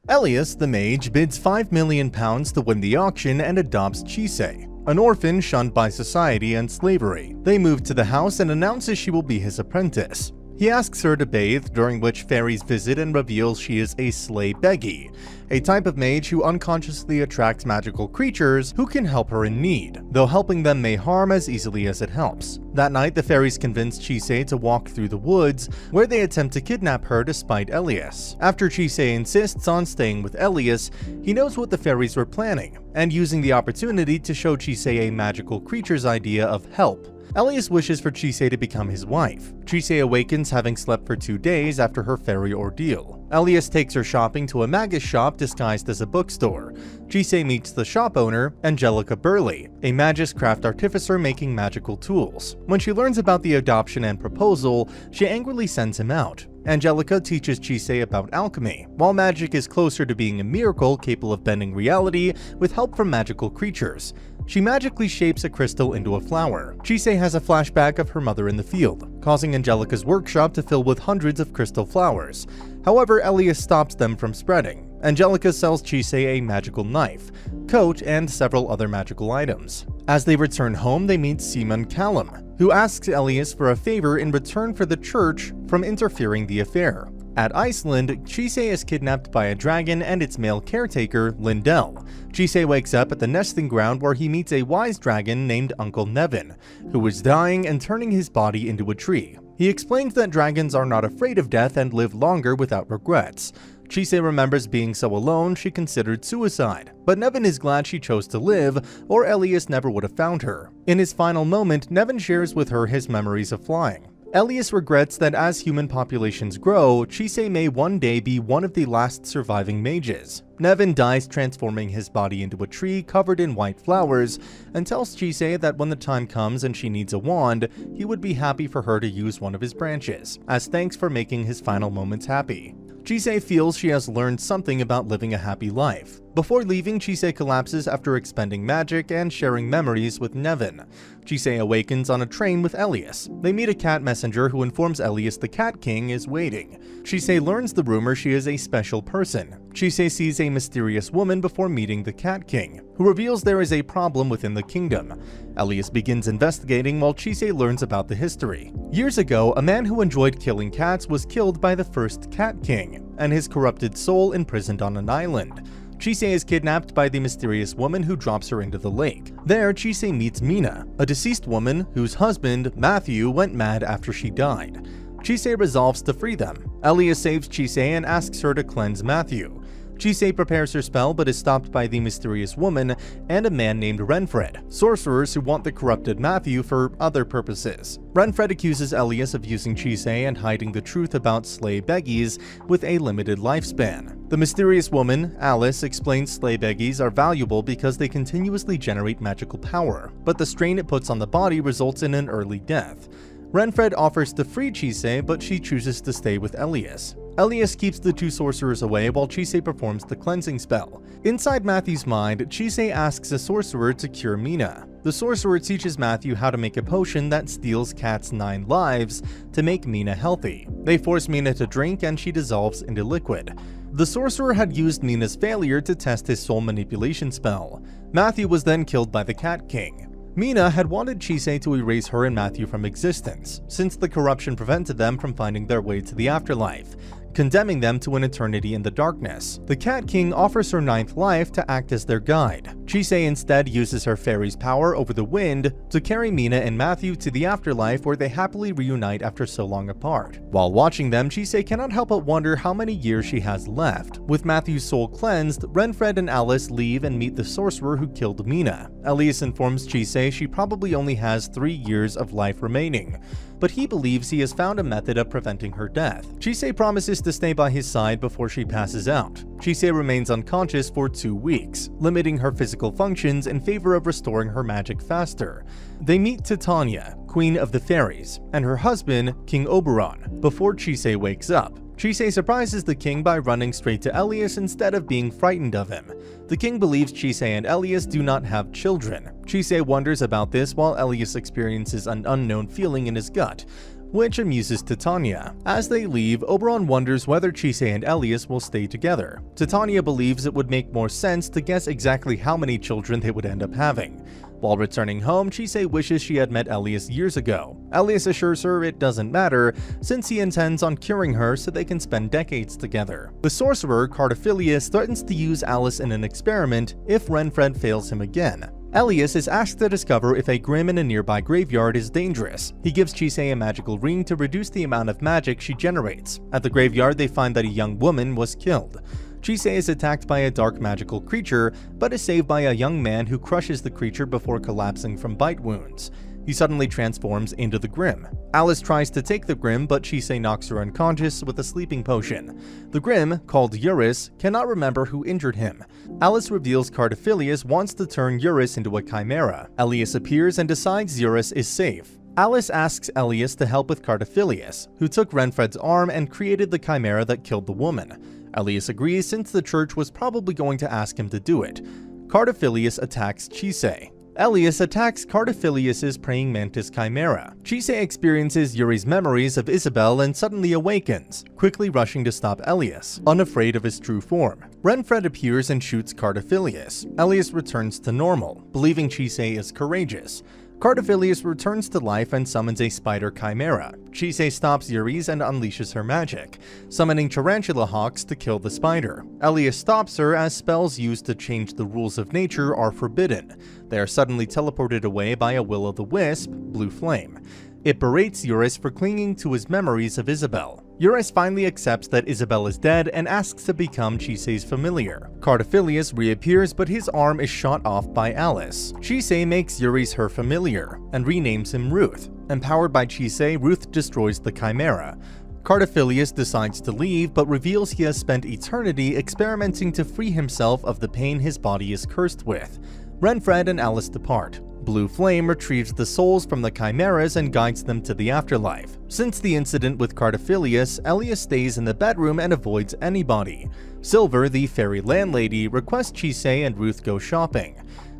Elias, the mage, bids £5 million to win the auction and adopts Chise, an orphan shunned by society and slavery. They move to the house and announces she will be his apprentice. He asks her to bathe, during which fairies visit and reveals she is a slay beggy, a type of mage who unconsciously attracts magical creatures who can help her in need, though helping them may harm as easily as it helps. That night, the fairies convince Chise to walk through the woods, where they attempt to kidnap her despite Elias. After Chise insists on staying with Elias, he knows what the fairies were planning, and using the opportunity to show Chise a magical creature's idea of help. Elias wishes for Chise to become his wife. Chise awakens having slept for 2 days after her fairy ordeal. Elias takes her shopping to a Mage shop disguised as a bookstore. Chise meets the shop owner, Angelica Burley, a Magus craft artificer making magical tools. When she learns about the adoption and proposal, she angrily sends him out. Angelica teaches Chise about alchemy, while magic is closer to being a miracle capable of bending reality with help from magical creatures. She magically shapes a crystal into a flower. Chise has a flashback of her mother in the field, causing Angelica's workshop to fill with hundreds of crystal flowers. However, Elias stops them from spreading. Angelica sells Chise a magical knife, coat, and several other magical items. As they return home, they meet Simon Callum, who asks Elias for a favor in return for the church from interfering the affair. At Iceland, Chise is kidnapped by a dragon and its male caretaker, Lindell. Chise wakes up at the nesting ground where he meets a wise dragon named Uncle Nevin, who is dying and turning his body into a tree. He explains that dragons are not afraid of death and live longer without regrets. Chise remembers being so alone she considered suicide, but Nevin is glad she chose to live, or Elias never would have found her. In his final moment, Nevin shares with her his memories of flying. Elias regrets that as human populations grow, Chise may one day be one of the last surviving mages. Nevin dies transforming his body into a tree covered in white flowers, and tells Chise that when the time comes and she needs a wand, he would be happy for her to use one of his branches, as thanks for making his final moments happy. Chise feels she has learned something about living a happy life. Before leaving, Chise collapses after expending magic and sharing memories with Nevin. Chise awakens on a train with Elias. They meet a cat messenger who informs Elias the Cat King is waiting. Chise learns the rumor she is a special person. Chise sees a mysterious woman before meeting the Cat King, who reveals there is a problem within the kingdom. Elias begins investigating while Chise learns about the history. Years ago, a man who enjoyed killing cats was killed by the first Cat King, and his corrupted soul imprisoned on an island. Chise is kidnapped by the mysterious woman who drops her into the lake. There, Chise meets Mina, a deceased woman whose husband, Matthew, went mad after she died. Chise resolves to free them. Elias saves Chise and asks her to cleanse Matthew. Chise prepares her spell but is stopped by the mysterious woman and a man named Renfred, sorcerers who want the corrupted Matthew for other purposes. Renfred accuses Elias of using Chise and hiding the truth about slay beggies with a limited lifespan. The mysterious woman, Alice, explains slay beggies are valuable because they continuously generate magical power, but the strain it puts on the body results in an early death. Renfred offers to free Chise, but she chooses to stay with Elias. Elias keeps the two sorcerers away while Chise performs the cleansing spell. Inside Matthew's mind, Chise asks a sorcerer to cure Mina. The sorcerer teaches Matthew how to make a potion that steals Kat's 9 lives to make Mina healthy. They force Mina to drink and she dissolves into liquid. The sorcerer had used Mina's failure to test his soul manipulation spell. Matthew was then killed by the Cat King. Mina had wanted Chise to erase her and Matthew from existence, since the corruption prevented them from finding their way to the afterlife, condemning them to an eternity in the darkness. The Cat King offers her 9th life to act as their guide. Chise instead uses her fairy's power over the wind to carry Mina and Matthew to the afterlife where they happily reunite after so long apart. While watching them, Chise cannot help but wonder how many years she has left. With Matthew's soul cleansed, Renfred and Alice leave and meet the sorcerer who killed Mina. Elias informs Chise she probably only has 3 years of life remaining, but he believes he has found a method of preventing her death. Chise promises to stay by his side before she passes out. Chise remains unconscious for 2 weeks, limiting her physical functions in favor of restoring her magic faster. They meet Titania, Queen of the Fairies, and her husband, King Oberon, before Chise wakes up. Chise surprises the king by running straight to Elias instead of being frightened of him. The king believes Chise and Elias do not have children. Chise wonders about this while Elias experiences an unknown feeling in his gut. which amuses Titania. As they leave, Oberon wonders whether Chise and Elias will stay together. Titania believes it would make more sense to guess exactly how many children they would end up having. While returning home, Chise wishes she had met Elias years ago. Elias assures her it doesn't matter, since he intends on curing her so they can spend decades together. The sorcerer, Cardophilius, threatens to use Alice in an experiment if Renfred fails him again. Elias is asked to discover if a grim in a nearby graveyard is dangerous. He gives Chise a magical ring to reduce the amount of magic she generates. At the graveyard, they find that a young woman was killed. Chise is attacked by a dark magical creature, but is saved by a young man who crushes the creature before collapsing from bite wounds. He suddenly transforms into the Grim. Alice tries to take the Grim, but Chise knocks her unconscious with a sleeping potion. The Grim, called Eurus, cannot remember who injured him. Alice reveals Cardophilius wants to turn Eurus into a chimera. Elias appears and decides Eurus is safe. Alice asks Elias to help with Cardophilius, who took Renfred's arm and created the chimera that killed the woman. Elias agrees since the church was probably going to ask him to do it. Cardophilius attacks Chise. Elias attacks Cardophilius's praying mantis chimera. Chise experiences Yuri's memories of Isabel and suddenly awakens, quickly rushing to stop Elias, unafraid of his true form. Renfred appears and shoots Cardophilius. Elias returns to normal, believing Chise is courageous. Cardophilius returns to life and summons a spider chimera. Chise stops Yuri's and unleashes her magic, summoning tarantula hawks to kill the spider. Elias stops her as spells used to change the rules of nature are forbidden. They are suddenly teleported away by a will-o'-the-wisp, blue flame. It berates Eurus for clinging to his memories of Isabel. Eurus finally accepts that Isabel is dead and asks to become Chise's familiar. Cardophilius reappears, but his arm is shot off by Alice. Chise makes Yuri's her familiar and renames him Ruth. Empowered by Chise, Ruth destroys the chimera. Cardophilius decides to leave, but reveals he has spent eternity experimenting to free himself of the pain his body is cursed with. Renfred and Alice depart. Blue Flame retrieves the souls from the chimeras and guides them to the afterlife. Since the incident with Cardophilius, Elias stays in the bedroom and avoids anybody. Silver, the fairy landlady, requests Chise and Ruth go shopping.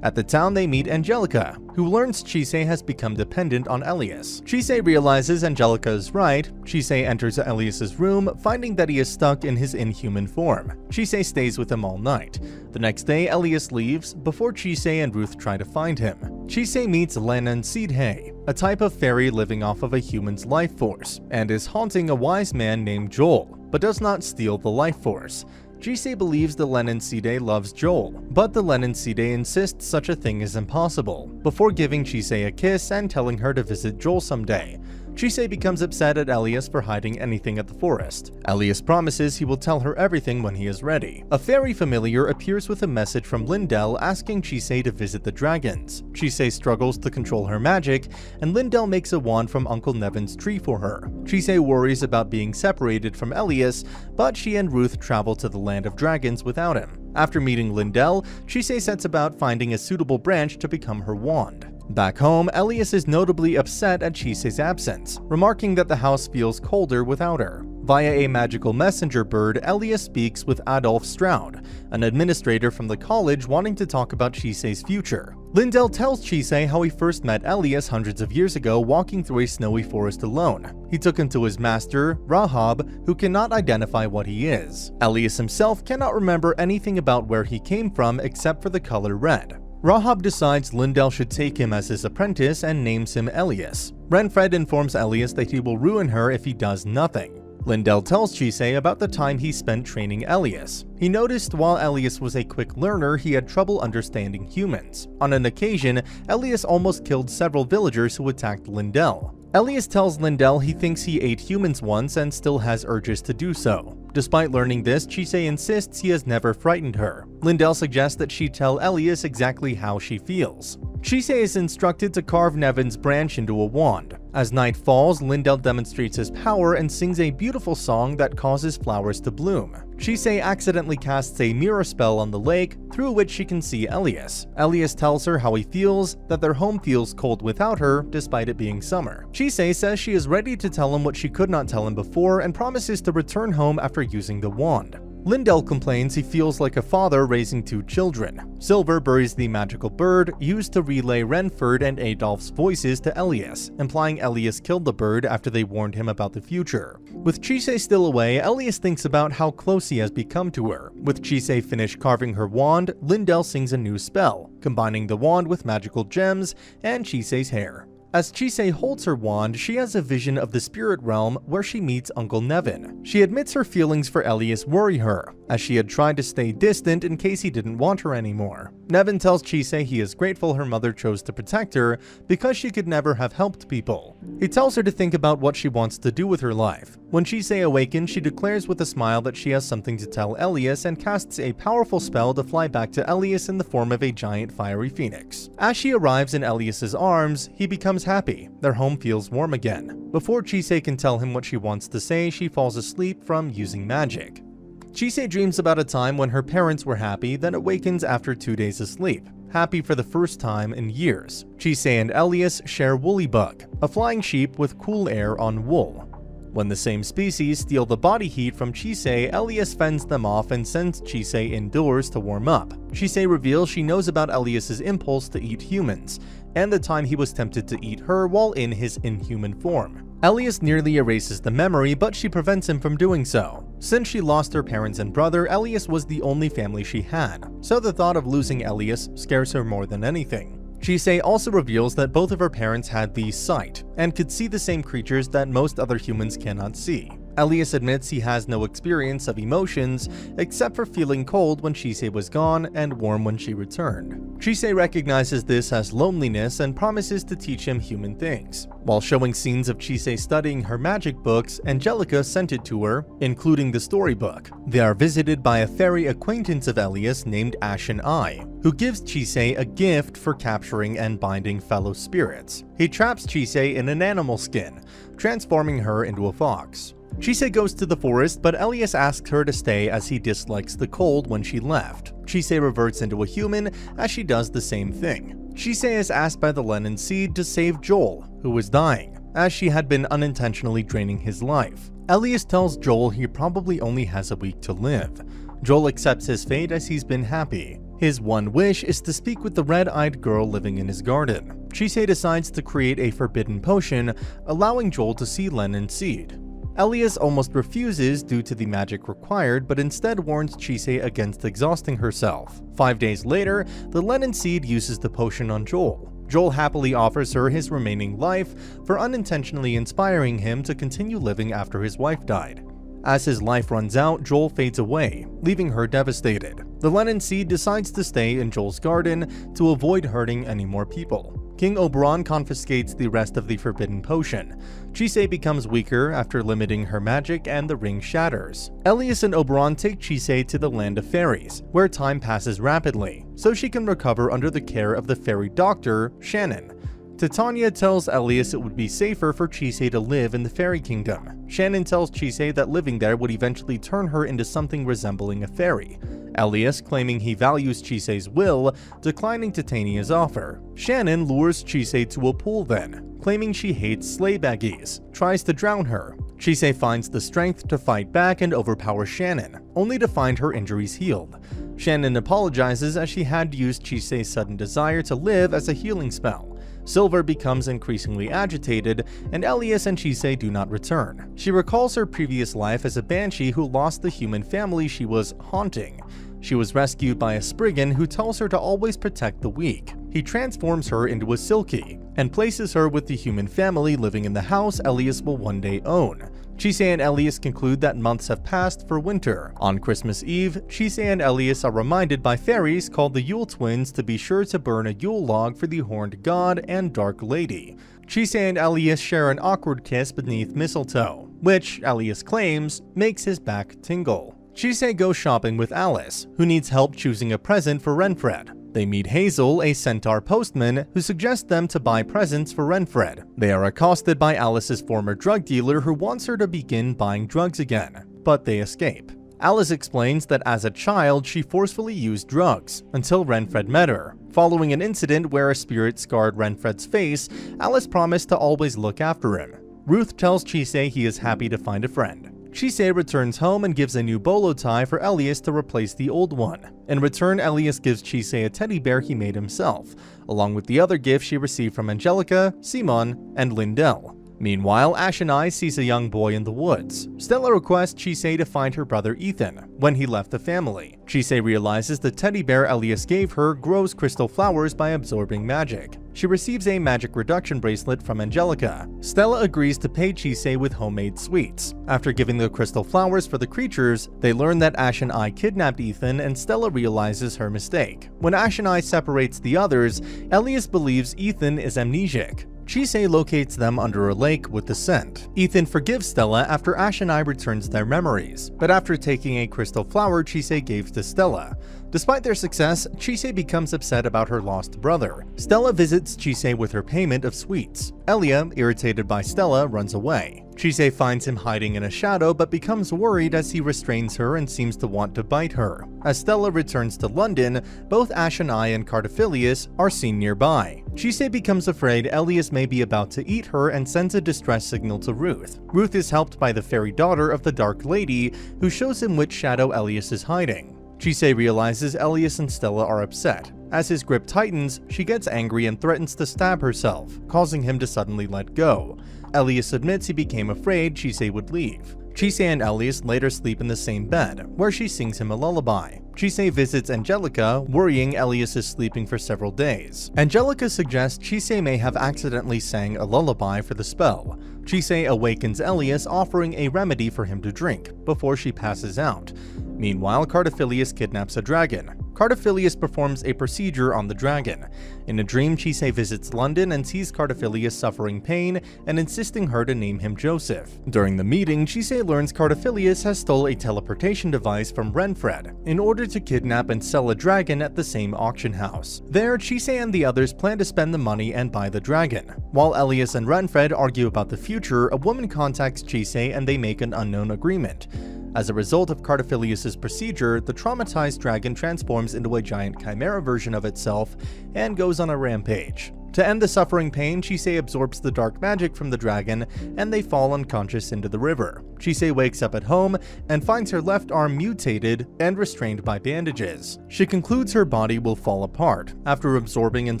At the town, they meet Angelica, who learns Chise has become dependent on Elias. Chise realizes Angelica is right. Chise enters Elias's room, finding that he is stuck in his inhuman form. Chise stays with him all night. The next day, Elias leaves, before Chise and Ruth try to find him. Chise meets Lennon Sidhe, a type of fairy living off of a human's life force, and is haunting a wise man named Joel, but does not steal the life force. Chise believes the Lennon Sidhe loves Joel, but the Lennon Sidhe insists such a thing is impossible, before giving Chise a kiss and telling her to visit Joel someday. Chise becomes upset at Elias for hiding anything at the forest. Elias promises he will tell her everything when he is ready. A fairy familiar appears with a message from Lindell asking Chise to visit the dragons. Chise struggles to control her magic, and Lindell makes a wand from Uncle Nevin's tree for her. Chise worries about being separated from Elias, but she and Ruth travel to the land of dragons without him. After meeting Lindell, Chise sets about finding a suitable branch to become her wand. Back home, Elias is notably upset at Chise's absence, remarking that the house feels colder without her. Via a magical messenger bird, Elias speaks with Adolf Stroud, an administrator from the college wanting to talk about Chise's future. Lindell tells Chise how he first met Elias hundreds of years ago walking through a snowy forest alone. He took him to his master, Rahab, who cannot identify what he is. Elias himself cannot remember anything about where he came from except for the color red. Rahab decides Lindell should take him as his apprentice and names him Elias. Renfred informs Elias that he will ruin her if he does nothing. Lindell tells Chise about the time he spent training Elias. He noticed while Elias was a quick learner, he had trouble understanding humans. On an occasion, Elias almost killed several villagers who attacked Lindell. Elias tells Lindell he thinks he ate humans once and still has urges to do so. Despite learning this, Chise insists he has never frightened her. Lindell suggests that she tell Elias exactly how she feels. Chise is instructed to carve Nevin's branch into a wand. As night falls, Lindell demonstrates his power and sings a beautiful song that causes flowers to bloom. Chise accidentally casts a mirror spell on the lake, through which she can see Elias. Elias tells her how he feels, that their home feels cold without her, despite it being summer. Chise says she is ready to tell him what she could not tell him before and promises to return home after using the wand. Lindell complains he feels like a father raising 2 children. Silver buries the magical bird used to relay Renford and Adolph's voices to Elias, implying Elias killed the bird after they warned him about the future. With Chise still away, Elias thinks about how close he has become to her. With Chise finished carving her wand, Lindell sings a new spell, combining the wand with magical gems and Chise's hair. As Chise holds her wand, she has a vision of the spirit realm where she meets Uncle Nevin. She admits her feelings for Elias worry her, as she had tried to stay distant in case he didn't want her anymore. Nevin tells Chise he is grateful her mother chose to protect her because she could never have helped people. He tells her to think about what she wants to do with her life. When Chise awakens, she declares with a smile that she has something to tell Elias and casts a powerful spell to fly back to Elias in the form of a giant fiery phoenix. As she arrives in Elias's arms, he becomes happy. Their home feels warm again. Before Chise can tell him what she wants to say, she falls asleep from using magic. Chise dreams about a time when her parents were happy, then awakens after 2 days of sleep, happy for the first time in years. Chise and Elias share Woolybug, a flying sheep with cool air on wool. When the same species steal the body heat from Chise, Elias fends them off and sends Chise indoors to warm up. Chise reveals she knows about Elias's impulse to eat humans, and the time he was tempted to eat her while in his inhuman form. Elias nearly erases the memory, but she prevents him from doing so. Since she lost her parents and brother, Elias was the only family she had, so the thought of losing Elias scares her more than anything. Chise also reveals that both of her parents had the sight, and could see the same creatures that most other humans cannot see. Elias admits he has no experience of emotions, except for feeling cold when Chise was gone and warm when she returned. Chise recognizes this as loneliness and promises to teach him human things. While showing scenes of Chise studying her magic books, Angelica sent it to her, including the storybook. They are visited by a fairy acquaintance of Elias named Ashen Eye, who gives Chise a gift for capturing and binding fellow spirits. He traps Chise in an animal skin, transforming her into a fox. Chise goes to the forest, but Elias asks her to stay as he dislikes the cold when she left. Chise reverts into a human as she does the same thing. Chise is asked by the Lennon Seed to save Joel, who was dying, as she had been unintentionally draining his life. Elias tells Joel he probably only has a week to live. Joel accepts his fate as he's been happy. His one wish is to speak with the red-eyed girl living in his garden. Chise decides to create a forbidden potion, allowing Joel to see Lennon Seed. Elias almost refuses due to the magic required, but instead warns Chise against exhausting herself. 5 days later, the Lennon Seed uses the potion on Joel. Joel happily offers her his remaining life for unintentionally inspiring him to continue living after his wife died. As his life runs out, Joel fades away, leaving her devastated. The Lennon Seed decides to stay in Joel's garden to avoid hurting any more people. King Oberon confiscates the rest of the forbidden potion. Chise becomes weaker after limiting her magic and the ring shatters. Elias and Oberon take Chise to the land of fairies, where time passes rapidly, so she can recover under the care of the fairy doctor, Shannon. Titania tells Elias it would be safer for Chise to live in the fairy kingdom. Shannon tells Chise that living there would eventually turn her into something resembling a fairy. Elias, claiming he values Chise's will, declining Titania's offer. Shannon lures Chise to a pool then, claiming she hates sleigh baggies, tries to drown her. Chise finds the strength to fight back and overpower Shannon, only to find her injuries healed. Shannon apologizes as she had used Chise's sudden desire to live as a healing spell. Silver becomes increasingly agitated, and Elias and Chise do not return. She recalls her previous life as a banshee who lost the human family she was haunting. She was rescued by a Spriggan who tells her to always protect the weak. He transforms her into a Silky, and places her with the human family living in the house Elias will one day own. Chise and Elias conclude that months have passed for winter. On Christmas Eve, Chise and Elias are reminded by fairies called the Yule Twins to be sure to burn a Yule log for the Horned God and Dark Lady. Chise and Elias share an awkward kiss beneath mistletoe, which, Elias claims, makes his back tingle. Chise goes shopping with Alice, who needs help choosing a present for Renfred. They meet Hazel, a centaur postman, who suggests them to buy presents for Renfred. They are accosted by Alice's former drug dealer who wants her to begin buying drugs again, but they escape. Alice explains that as a child she forcefully used drugs, until Renfred met her. Following an incident where a spirit scarred Renfred's face, Alice promised to always look after him. Ruth tells Chise he is happy to find a friend. Chise returns home and gives a new bolo tie for Elias to replace the old one. In return, Elias gives Chise a teddy bear he made himself, along with the other gifts she received from Angelica, Simon, and Lindell. Meanwhile, Ashenai sees a young boy in the woods. Stella requests Chise to find her brother Ethan when he left the family. Chise realizes the teddy bear Elias gave her grows crystal flowers by absorbing magic. She receives a magic reduction bracelet from Angelica. Stella agrees to pay Chise with homemade sweets. After giving the crystal flowers for the creatures, they learn that Ashenai kidnapped Ethan, and Stella realizes her mistake. When Ashenai separates the others, Elias believes Ethan is amnesic. Chise locates them under a lake with the scent. Ethan forgives Stella after Ashenai returns their memories, but after taking a crystal flower Chise gave to Stella. Despite their success, Chise becomes upset about her lost brother. Stella visits Chise with her payment of sweets. Elia, irritated by Stella, runs away. Chise finds him hiding in a shadow but becomes worried as he restrains her and seems to want to bite her. As Stella returns to London, both Ashenai and Cardophilius are seen nearby. Chise becomes afraid Elias may be about to eat her and sends a distress signal to Ruth. Ruth is helped by the fairy daughter of the Dark Lady, who shows him which shadow Elias is hiding. Chise realizes Elias and Stella are upset. As his grip tightens, she gets angry and threatens to stab herself, causing him to suddenly let go. Elias admits he became afraid Chise would leave. Chise and Elias later sleep in the same bed, where she sings him a lullaby. Chise visits Angelica, worrying Elias is sleeping for several days. Angelica suggests Chise may have accidentally sang a lullaby for the spell. Chise awakens Elias, offering a remedy for him to drink, before she passes out. Meanwhile, Cardophilius kidnaps a dragon. Cardophilius performs a procedure on the dragon. In a dream, Chise visits London and sees Cardophilius suffering pain and insisting her to name him Joseph. During the meeting, Chise learns Cardophilius has stole a teleportation device from Renfred in order to kidnap and sell a dragon at the same auction house. There, Chise and the others plan to spend the money and buy the dragon. While Elias and Renfred argue about the future, a woman contacts Chise and they make an unknown agreement. As a result of Cardophilius' procedure, the traumatized dragon transforms into a giant chimera version of itself and goes on a rampage. To end the suffering pain, Chise absorbs the dark magic from the dragon, and they fall unconscious into the river. Chise wakes up at home and finds her left arm mutated and restrained by bandages. She concludes her body will fall apart after absorbing and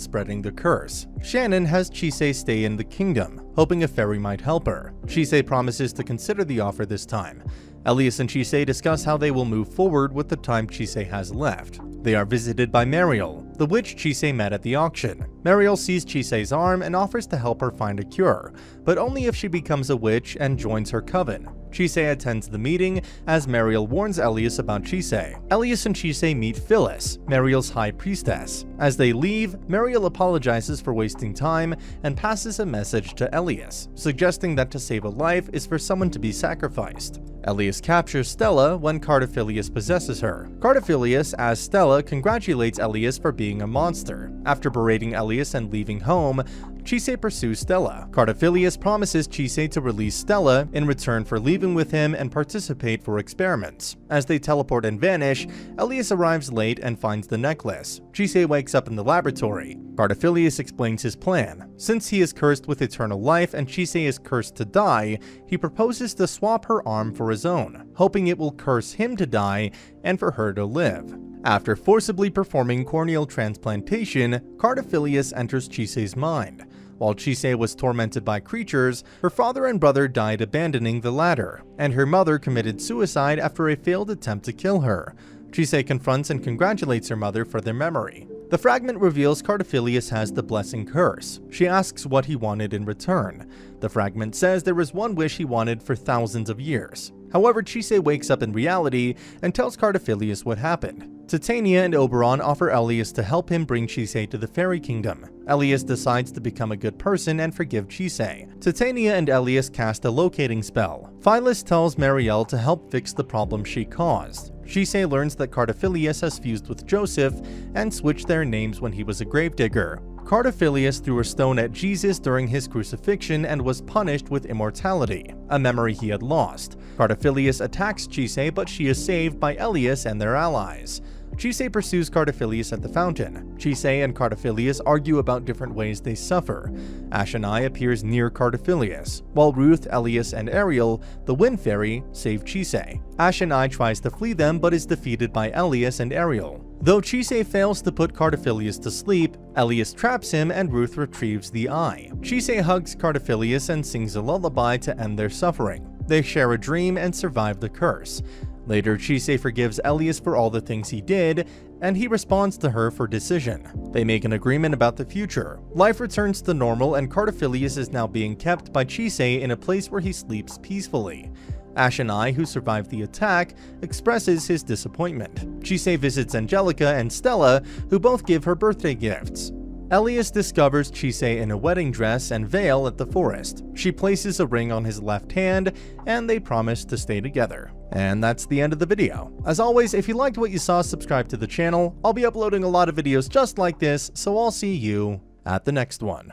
spreading the curse. Shannon has Chise stay in the kingdom, hoping a fairy might help her. Chise promises to consider the offer this time. Elias and Chise discuss how they will move forward with the time Chise has left. They are visited by Mariel, the witch Chise met at the auction. Mariel sees Chise's arm and offers to help her find a cure, but only if she becomes a witch and joins her coven. Chise attends the meeting as Mariel warns Elias about Chise. Elias and Chise meet Phyllis, Mariel's high priestess. As they leave, Mariel apologizes for wasting time and passes a message to Elias, suggesting that to save a life is for someone to be sacrificed. Elias captures Stella when Cardophilius possesses her. Cardophilius, as Stella, congratulates Elias for being a monster. After berating Elias and leaving home, Chise pursues Stella. Cardophilius promises Chise to release Stella in return for leaving with him and participate for experiments. As they teleport and vanish, Elias arrives late and finds the necklace. Chise wakes up in the laboratory. Cardophilius explains his plan. Since he is cursed with eternal life and Chise is cursed to die, he proposes to swap her arm for his own, hoping it will curse him to die and for her to live. After forcibly performing corneal transplantation, Cardophilius enters Chise's mind. While Chise was tormented by creatures, her father and brother died abandoning the latter, and her mother committed suicide after a failed attempt to kill her. Chise confronts and congratulates her mother for their memory. The fragment reveals Cardophilius has the blessing curse. She asks what he wanted in return. The fragment says there was one wish he wanted for thousands of years. However, Chise wakes up in reality and tells Cardophilius what happened. Titania and Oberon offer Elias to help him bring Chise to the fairy kingdom. Elias decides to become a good person and forgive Chise. Titania and Elias cast a locating spell. Phyllis tells Mariel to help fix the problem she caused. Chise learns that Cardophilius has fused with Joseph and switched their names when he was a gravedigger. Cardophilius threw a stone at Jesus during his crucifixion and was punished with immortality, a memory he had lost. Cardophilius attacks Chise, but she is saved by Elias and their allies. Chise pursues Cardophilius at the fountain. Chise and Cardophilius argue about different ways they suffer. Ashenai appears near Cardophilius, while Ruth, Elias, and Ariel, the Wind Fairy, save Chise. Ashenai tries to flee them but is defeated by Elias and Ariel. Though Chise fails to put Cardophilius to sleep, Elias traps him and Ruth retrieves the eye. Chise hugs Cardophilius and sings a lullaby to end their suffering. They share a dream and survive the curse. Later, Chise forgives Elias for all the things he did, and he responds to her for decision. They make an agreement about the future. Life returns to normal and Cardophilius is now being kept by Chise in a place where he sleeps peacefully. Ashenai, who survived the attack, expresses his disappointment. Chise visits Angelica and Stella, who both give her birthday gifts. Elias discovers Chise in a wedding dress and veil at the forest. She places a ring on his left hand, and they promise to stay together. And that's the end of the video. As always, if you liked what you saw, subscribe to the channel. I'll be uploading a lot of videos just like this, so I'll see you at the next one.